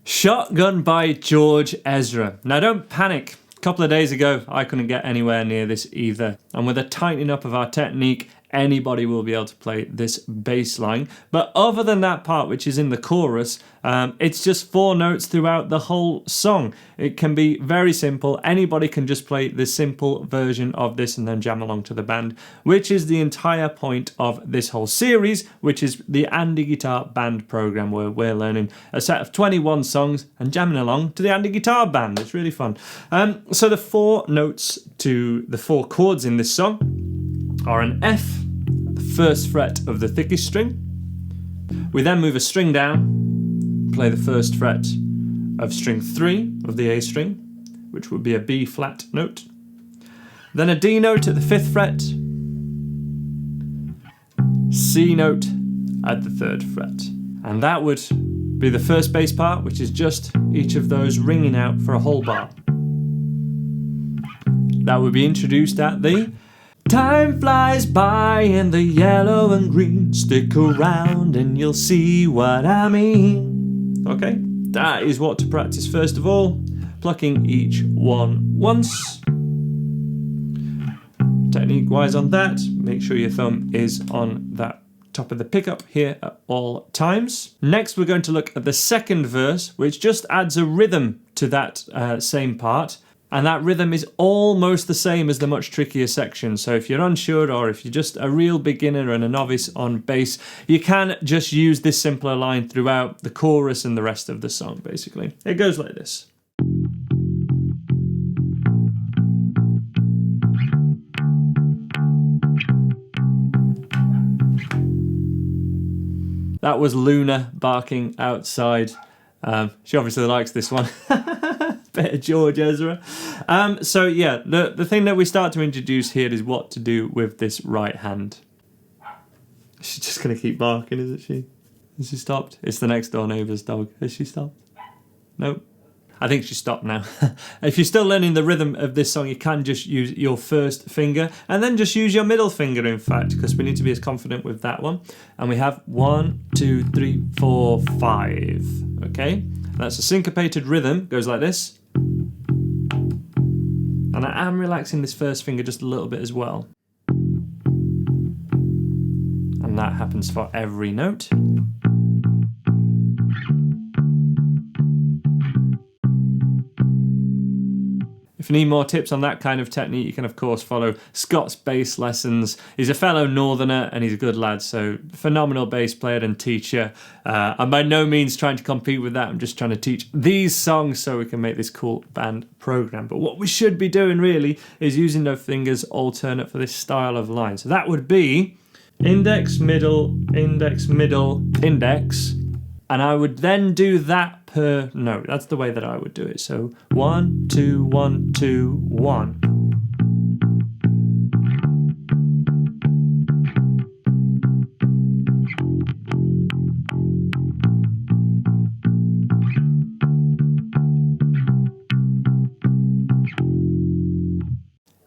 Shotgun by George Ezra. Now don't panic. A couple of days ago, I couldn't get anywhere near this either. And with a tightening up of our technique, anybody will be able to play this bass line. But other than that part, which is in the chorus, it's just 4 notes throughout the whole song. It can be very simple. Anybody can just play the simple version of this and then jam along to the band, which is the entire point of this whole series, which is the Andy Guitar Band program, where we're learning a set of 21 songs and jamming along to the Andy Guitar Band. It's really fun. So the 4 notes to the 4 chords in this song are an F, the 1st fret of the thickest string. We then move a string down, play the 1st fret of string 3 of the A string, which would be a B flat note. Then a D note at the 5th fret, C note at the 3rd fret. And that would be the first bass part, which is just each of those ringing out for a whole bar. That would be introduced at the time flies by in the yellow and green. Stick around and you'll see what I mean. Okay, that is what to practice first of all. Plucking each one once. Technique wise on that, make sure your thumb is on that top of the pickup here at all times. Next we're going to look at the 2nd verse, which just adds a rhythm to that same part. And that rhythm is almost the same as the much trickier section. So if you're unsure, or if you're just a real beginner and a novice on bass, you can just use this simpler line throughout the chorus and the rest of the song, basically. It goes like this. That was Luna barking outside. She obviously likes this one. Bit of George Ezra. So yeah, the thing that we start to introduce here is what to do with this right hand. She's just going to keep barking, isn't she? Has she stopped? It's the next door neighbour's dog. Has she stopped? Nope. I think she stopped now. If you're still learning the rhythm of this song, you can just use your 1st finger and then just use your middle finger, in fact, because we need to be as confident with that one. And we have 1, 2, 3, 4, 5. Okay? That's a syncopated rhythm. Goes like this. And I am relaxing this 1st finger just a little bit as well. And that happens for every note. If you need more tips on that kind of technique, you can of course follow Scott's Bass Lessons. He's a fellow northerner and he's a good lad, so phenomenal bass player and teacher. I'm by no means trying to compete with that. I'm just trying to teach these songs so we can make this cool band program. But what we should be doing really is using those fingers alternate for this style of line. So that would be index, middle, index, middle, index. And I would then do that per note. That's the way that I would do it. So 1, 2, 1, 2, 1.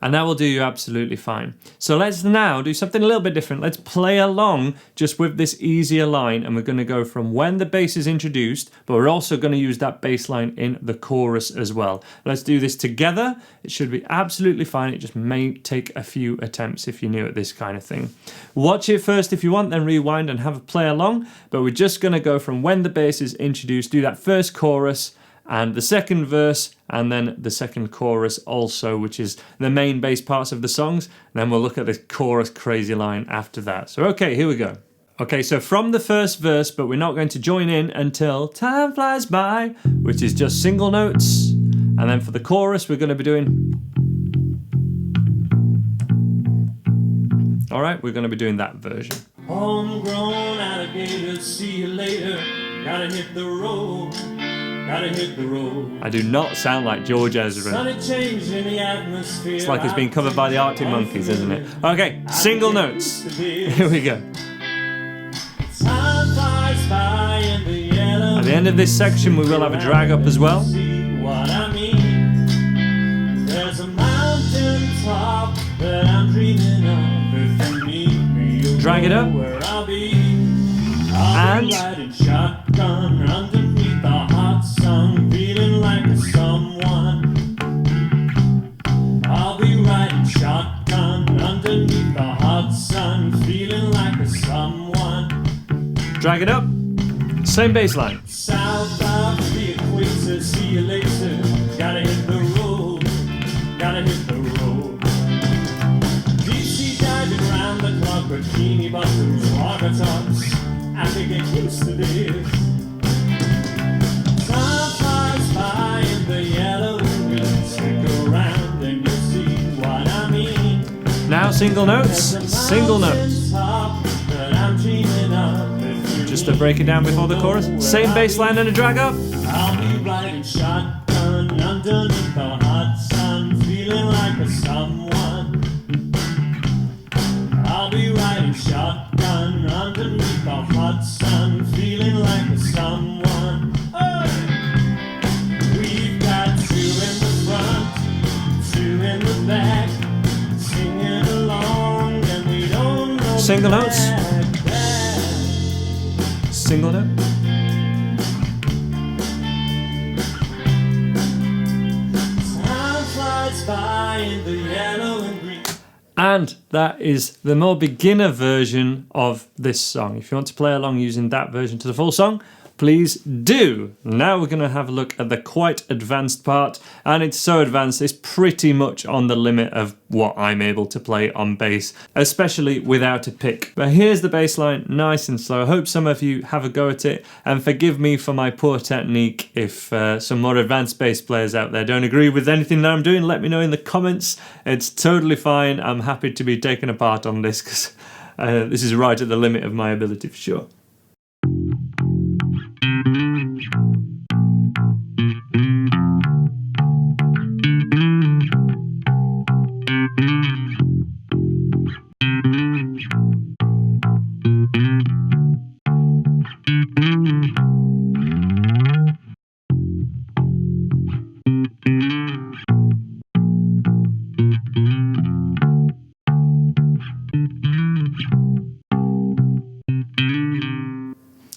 And that will do you absolutely fine. So let's now do something a little bit different. Let's play along just with this easier line, and we're going to go from when the bass is introduced, but we're also going to use that bass line in the chorus as well. Let's do this together. It should be absolutely fine. It just may take a few attempts if you're new at this kind of thing. Watch it first if you want, then rewind and have a play along. But we're just going to go from when the bass is introduced, do that first chorus, and the 2nd verse, and then the 2nd chorus also, which is the main bass parts of the songs. And then we'll look at the chorus crazy line after that. So okay, here we go. Okay, so from the 1st verse, but we're not going to join in until time flies by, which is just single notes. And then for the chorus, we're going to be doing... Alright, we're going to be doing that version. Homegrown alligators, see you later, gotta hit the road. Gotta hit the road. I do not sound like George Ezra. It's like it's been covered by the Arctic Monkeys, isn't it? Okay, single notes. Here we go. At the end end of this section we will have a drag up as well. What I mean, there's a mountain top that I'm dreaming of. If you need me, you'll Drag it up. know where I'll be. I'll And be riding shotgun underneath the hot sun, feeling like a someone. I'll be riding shotgun underneath the hot sun, feeling like a someone. drag it up. Same bass line. South of the equator, see you later. Gotta hit the road, gotta hit the road. Deep sea diving round the clock, bikini bottoms, lager tops. I can get used to this. Time flies by in the yellow and green. Stick around and you'll see what I mean. Now single notes, single notes. Top that I'm dreaming of. Just to break it down before the chorus. Same bass line and a drag up. I'll be riding shotgun underneath the hot sun, feeling like a someone. I'll be riding shotgun underneath the hot sun, feeling like a someone. Hey! We've got two in the front, two in the back, singing along, and we don't know. Single notes. Single note. Time flies by in the yellow and green. And that is the more beginner version of this song. If you want to play along using that version to the full song, please do. Now we're going to have a look at the quite advanced part, and it's so advanced it's pretty much on the limit of what I'm able to play on bass, especially without a pick. But here's the bass line, nice and slow. I hope some of you have a go at it, and forgive me for my poor technique if some more advanced bass players out there don't agree with anything that I'm doing. Let me know in the comments. It's totally fine. I'm happy to be taken apart on this because this is right at the limit of my ability for sure.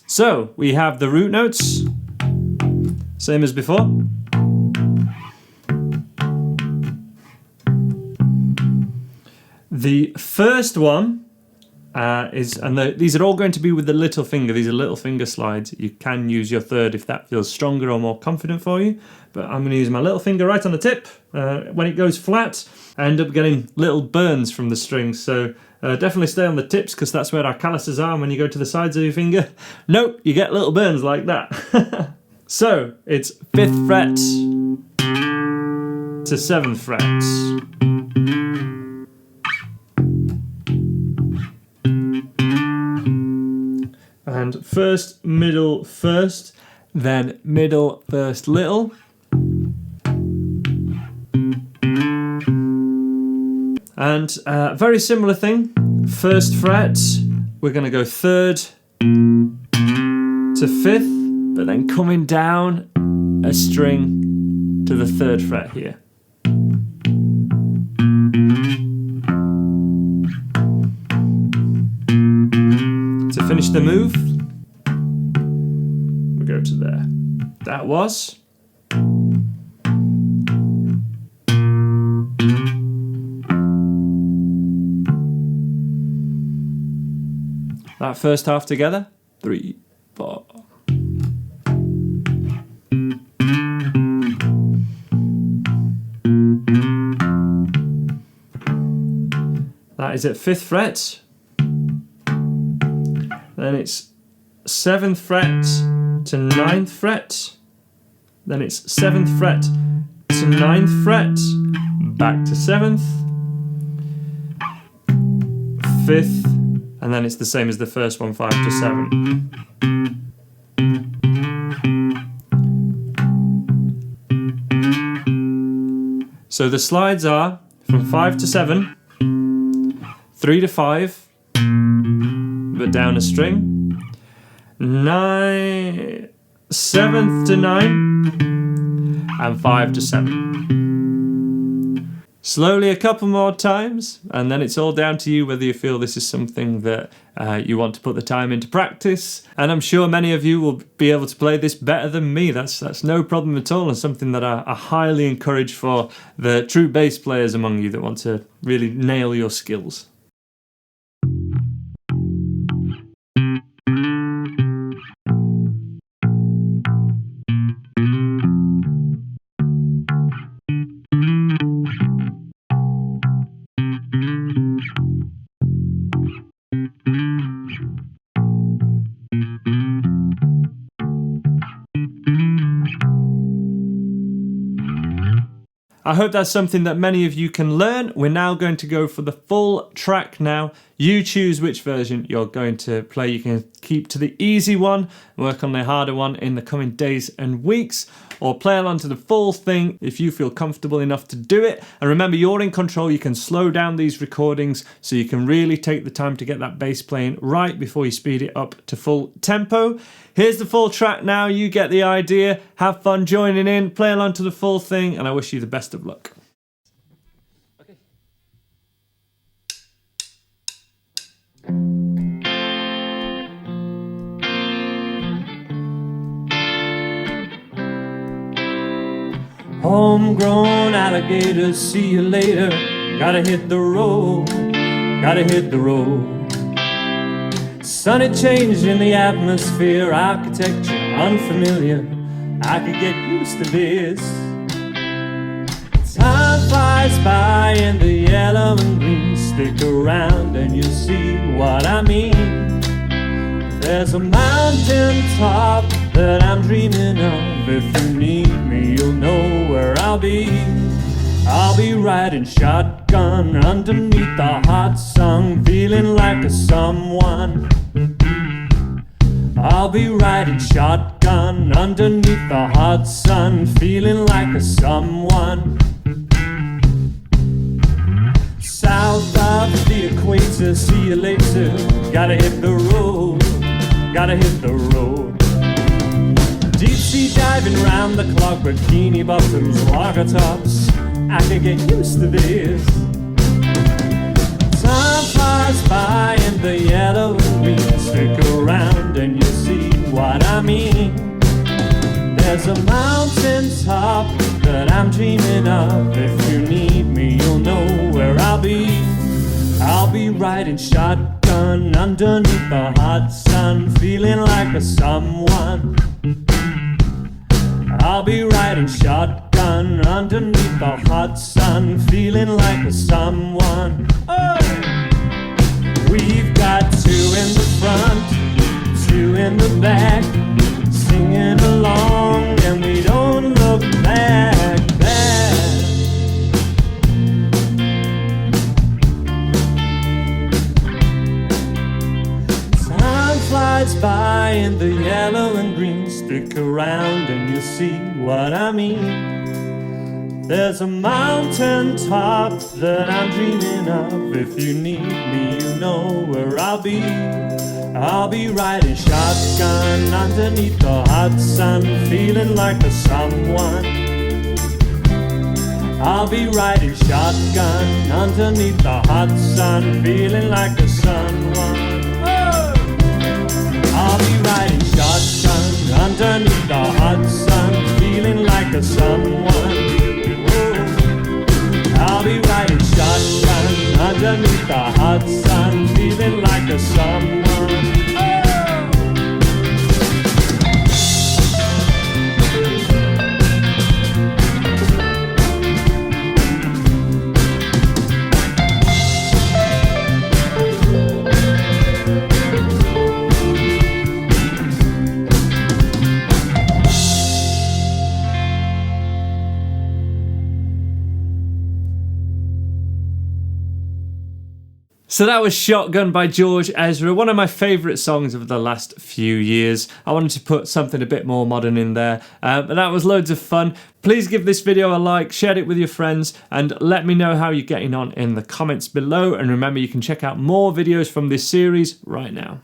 So we have the root notes, same as before. The first one these are all going to be with the little finger. These are little finger slides. You can use your third if that feels stronger or more confident for you. But I'm going to use my little finger right on the tip. When it goes flat, I end up getting little burns from the strings. So definitely stay on the tips because that's where our calluses are. And when you go to the sides of your finger, nope, you get little burns like that. So it's 5th fret to 7th fret. And first, middle, first, then middle, first, little. And very similar thing, 1st fret, we're going to go 3rd to 5th, but then coming down a string to the 3rd fret here. To finish the move, we go to there. That was. That first half together, 3, 4. That is at 5th fret. Then it's 7th fret to 9th fret. Then it's 7th fret to 9th fret. Back to 7th. 5th. And then it's the same as the first one, 5 to 7. So the slides are from 5 to 7, 3 to 5, but down a string, 9, 7th to 9, and 5 to 7. Slowly a couple more times, and then it's all down to you whether you feel this is something that you want to put the time into practice. And I'm sure many of you will be able to play this better than me. That's no problem at all, and something that I highly encourage for the true bass players among you that want to really nail your skills. I hope that's something that many of you can learn. We're now going to go for the full track now. You choose which version you're going to play. You can keep to the easy one, work on the harder one in the coming days and weeks, or play along to the full thing if you feel comfortable enough to do it. And remember, you're in control. You can slow down these recordings so you can really take the time to get that bass playing right before you speed it up to full tempo. Here's the full track now. You get the idea. Have fun joining in, play along to the full thing, and I wish you the best of luck. Homegrown alligators, see you later. Gotta hit the road, gotta hit the road. Sunny change in the atmosphere, architecture unfamiliar. I could get used to this. Time flies by in the yellow and green. Stick around and you'll see what I mean. There's a mountain top that I'm dreaming of. If you need me, you'll know where I'll be. I'll be riding shotgun underneath the hot sun, feeling like a someone. I'll be riding shotgun underneath the hot sun, feeling like a someone. South of the equator, see you later. Gotta hit the road, gotta hit the road. Deep sea diving round the clock, bikini bottoms, lager tops. I could get used to this. Time flies by in the yellow and green. Stick around and you'll see what I mean. There's a mountain top that I'm dreaming of. If you need me, you'll know where I'll be. I'll be riding shotgun underneath the hot sun, feeling like a someone. I'll be riding shotgun underneath the hot sun, feeling like a someone. Oh! We've got two in the front, two in the back, singing along, and we don't look back. Time flies by in the yellow and green. Stick around and you'll see what I mean. There's a mountain top that I'm dreaming of. If you need me, you know where I'll be. I'll be riding shotgun underneath the hot sun, feeling like a someone. I'll be riding shotgun underneath the hot sun, feeling like a someone. Oh! I'll be riding shotgun underneath the hot sun, feeling like a someone. I'll be riding shotgun underneath the hot sun, feeling like a someone. So that was Shotgun by George Ezra, one of my favourite songs of the last few years. I wanted to put something a bit more modern in there, but that was loads of fun. Please give this video a like, share it with your friends, and let me know how you're getting on in the comments below. And remember, you can check out more videos from this series right now.